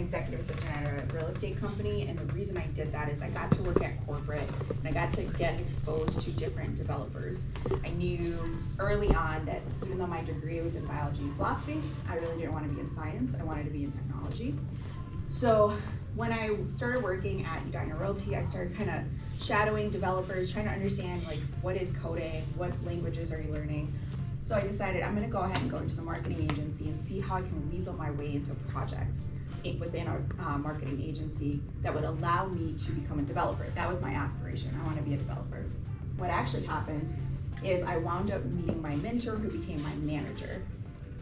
executive assistant at a real estate company, and the reason I did that is I got to work at corporate and I got to get exposed to different developers. I knew early on that even though my degree was in biology and philosophy, I really didn't want to be in science, I wanted to be in technology. So when I started working at Edina Realty, I started kind of shadowing developers, trying to understand like what is coding, what languages are you learning. So I decided I'm gonna go ahead and go into the marketing agency and see how I can weasel my way into projects within our marketing agency that would allow me to become a developer. That was my aspiration, I wanna be a developer. What actually happened is I wound up meeting my mentor who became my manager.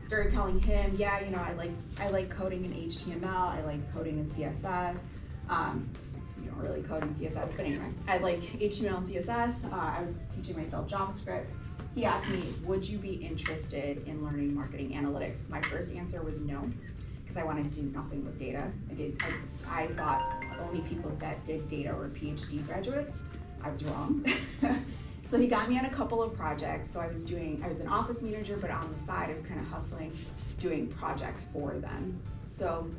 Started telling him, yeah, you know, I like coding in HTML, I like coding in CSS. You don't really code in CSS, but anyway, I like HTML and CSS. I was teaching myself JavaScript. He asked me, would you be interested in learning marketing analytics? My first answer was no, because I wanted to do nothing with data. I thought only people that did data were PhD graduates. I was wrong. So he got me on a couple of projects. So I was an office manager, but on the side, I was kind of hustling, doing projects for them. So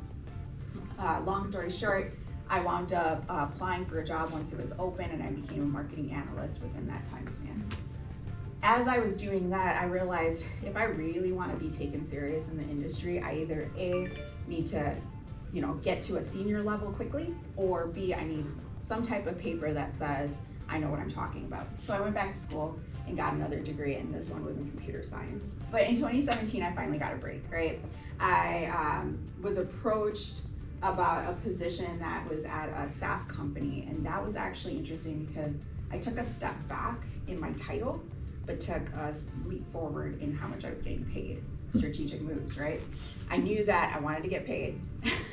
long story short, I wound up applying for a job once it was open, and I became a marketing analyst within that time span. As I was doing that, I realized if I really want to be taken serious in the industry, I either A, need to get to a senior level quickly, or B, I need some type of paper that says I know what I'm talking about. So I went back to school and got another degree, and this one was in computer science. But in 2017, I finally got a break, right? I was approached about a position that was at a SaaS company, and that was actually interesting because I took a step back in my title, but took a leap forward in how much I was getting paid. Strategic moves, right? I knew that I wanted to get paid.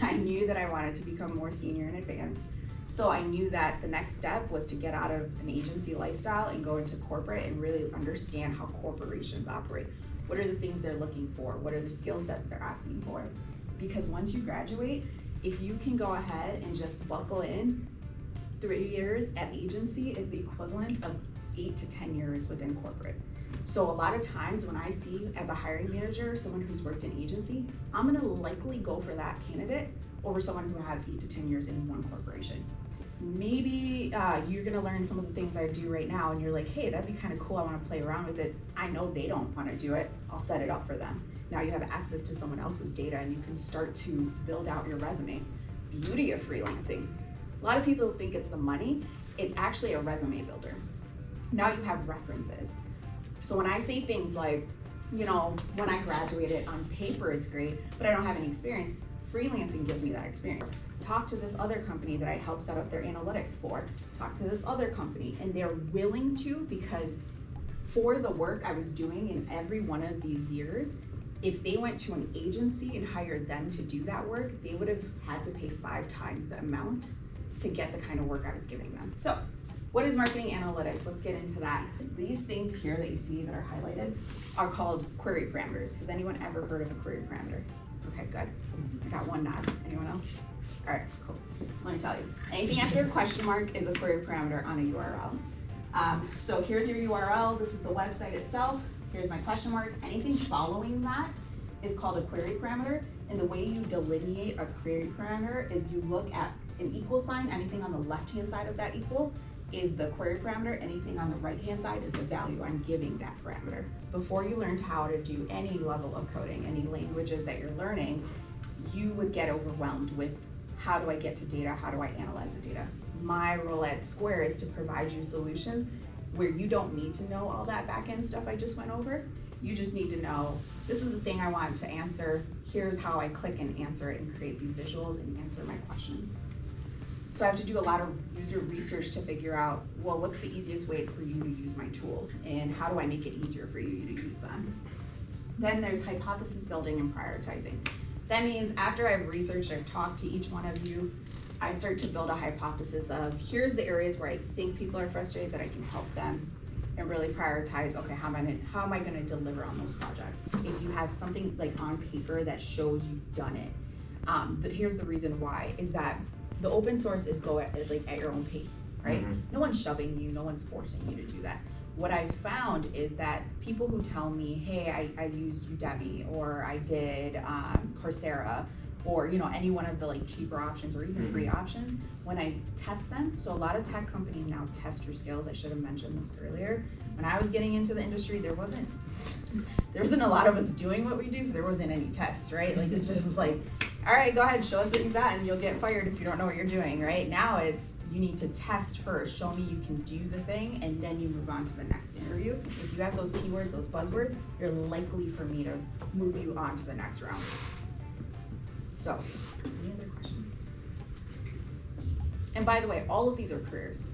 I knew that I wanted to become more senior and advanced. So I knew that the next step was to get out of an agency lifestyle and go into corporate and really understand how corporations operate. What are the things they're looking for? What are the skill sets they're asking for? Because once you graduate, if you can go ahead and just buckle in, 3 years at agency is the equivalent of 8 to 10 years within corporate. So a lot of times when I see as a hiring manager, someone who's worked in agency, I'm gonna likely go for that candidate over someone who has 8 to 10 years in one corporation. Maybe you're gonna learn some of the things I do right now and you're like, hey, that'd be kind of cool, I wanna play around with it. I know they don't wanna do it, I'll set it up for them. Now you have access to someone else's data and you can start to build out your resume. Beauty of freelancing. A lot of people think it's the money, it's actually a resume builder. Now you have references. So when I say things like, when I graduated, on paper it's great, but I don't have any experience, freelancing gives me that experience. Talk to this other company that I helped set up their analytics for. Talk to this other company, and they're willing to, because for the work I was doing in every one of these years, if they went to an agency and hired them to do that work, they would have had to pay 5 times the amount to get the kind of work I was giving them. So, what is marketing analytics? Let's get into that. These things here that you see that are highlighted are called query parameters. Has anyone ever heard of a query parameter? Okay, good. I got one nod. Anyone else? All right, cool. Let me tell you. Anything after a question mark is a query parameter on a URL. So here's your URL. This is the website itself. Here's my question mark. Anything following that is called a query parameter. And the way you delineate a query parameter is you look at an equal sign. Anything on the left-hand side of that equal is the query parameter. Anything on the right-hand side is the value I'm giving that parameter. Before you learned how to do any level of coding, any languages that you're learning, you would get overwhelmed with how do I get to data, how do I analyze the data? My role at Square is to provide you solutions where you don't need to know all that back-end stuff I just went over. You just need to know, this is the thing I want to answer, here's how I click and answer it and create these visuals and answer my questions. So I have to do a lot of user research to figure out, well, what's the easiest way for you to use my tools and how do I make it easier for you to use them? Then there's hypothesis building and prioritizing. That means after I've researched, I've talked to each one of you, I start to build a hypothesis of here's the areas where I think people are frustrated that I can help them and really prioritize, okay, how am I gonna deliver on those projects? If you have something like on paper that shows you've done it, here's the reason why, is that the open source is go at your own pace, right? Mm-hmm. No one's shoving you, no one's forcing you to do that. What I've found is that people who tell me, hey, I used Udemy, or I did Coursera, or any one of the like cheaper options or even free options, when I test them, so a lot of tech companies now test your skills. I should have mentioned this earlier. When I was getting into the industry, there wasn't a lot of us doing what we do, so there wasn't any tests, right? Like it's just like, all right, go ahead, show us what you got, and you'll get fired if you don't know what you're doing, right? Now it's, you need to test first, show me you can do the thing, and then you move on to the next interview. If you have those keywords, those buzzwords, you're likely for me to move you on to the next round. So, any other questions? And by the way, all of these are careers,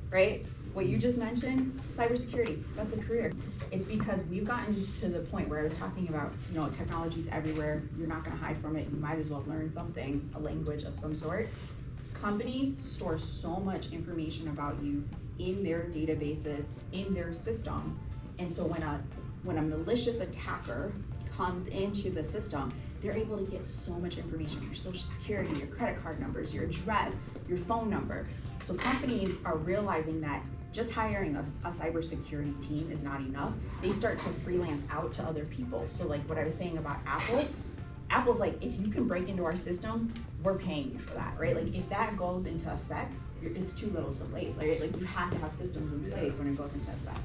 right? What you just mentioned, cybersecurity, that's a career. It's because we've gotten to the point where I was talking about, technology's everywhere. You're not gonna hide from it. You might as well learn something, a language of some sort. Companies store so much information about you in their databases, in their systems. And so when a malicious attacker comes into the system, they're able to get so much information, your social security, your credit card numbers, your address, your phone number. So companies are realizing that just hiring a cybersecurity team is not enough. They start to freelance out to other people. So like what I was saying about Apple's like, if you can break into our system, we're paying you for that, right? Like if that goes into effect, it's too little too late, right? Like you have to have systems in place when it goes into effect.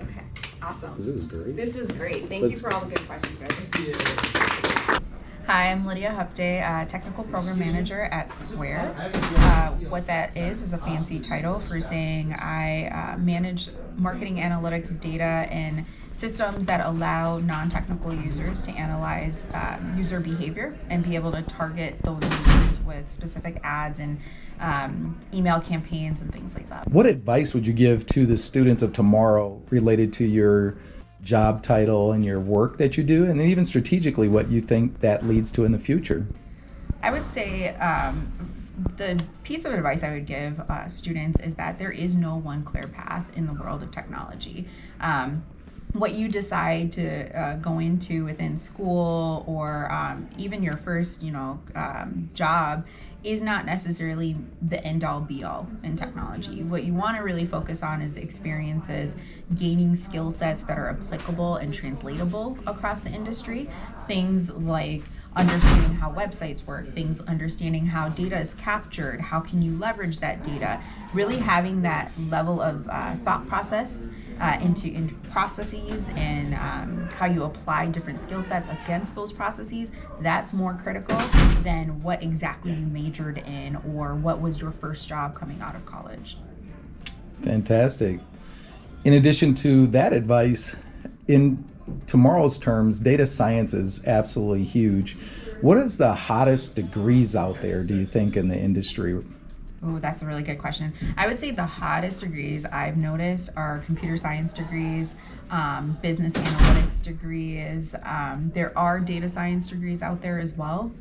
Okay, awesome. This is great. This is great. Thank you for all the good questions, guys. Hi, I'm Lydia Habte, Technical Program Manager at Square. What that is a fancy title for saying I manage marketing analytics data and systems that allow non-technical users to analyze user behavior and be able to target those users with specific ads and email campaigns and things like that. What advice would you give to the students of tomorrow related to your job title and your work that you do, and then even strategically what you think that leads to in the future? I would say the piece of advice I would give students is that there is no one clear path in the world of technology. What you decide to go into within school or even your first, job is not necessarily the end-all be-all in technology. What you want to really focus on is the experiences, gaining skill sets that are applicable and translatable across the industry. Things like understanding how websites work, understanding how data is captured, how can you leverage that data, really having that level of thought process into processes and how you apply different skill sets against those processes. That's more critical than what exactly you majored in or what was your first job coming out of college. Fantastic. In addition to that advice, in tomorrow's terms, data science is absolutely huge. What is the hottest degrees out there, do you think, in the industry? Oh, that's a really good question. I would say the hottest degrees I've noticed are computer science degrees, business analytics degrees. There are data science degrees out there as well.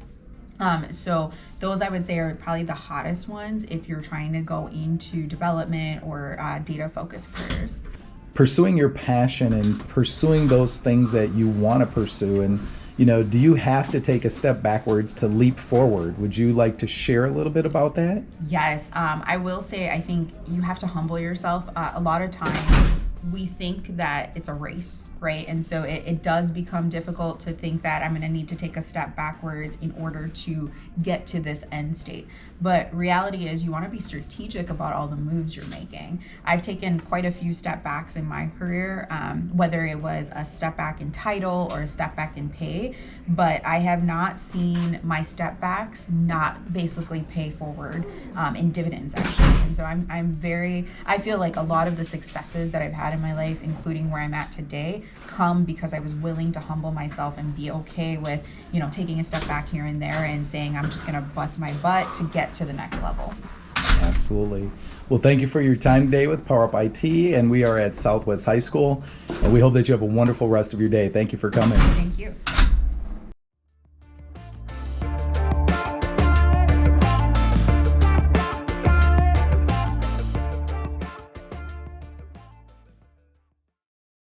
So those I would say are probably the hottest ones if you're trying to go into development or data-focused careers. Pursuing your passion and pursuing those things that you want to pursue, and do you have to take a step backwards to leap forward? Would you like to share a little bit about that? Yes, I will say I think you have to humble yourself. A lot of times we think that it's a race, right? And so it does become difficult to think that I'm going to need to take a step backwards in order to get to this end state. But reality is you want to be strategic about all the moves you're making. I've taken quite a few step backs in my career, whether it was a step back in title or a step back in pay, but I have not seen my step backs not basically pay forward in dividends actually. And so I feel like a lot of the successes that I've had in my life, including where I'm at today, come because I was willing to humble myself and be okay with, taking a step back here and there and saying, I'm just gonna bust my butt to get to the next level. Absolutely. Well, thank you for your time today with PowerUp IT, and we are at Southwest High School, and we hope that you have a wonderful rest of your day. Thank you for coming. Thank you.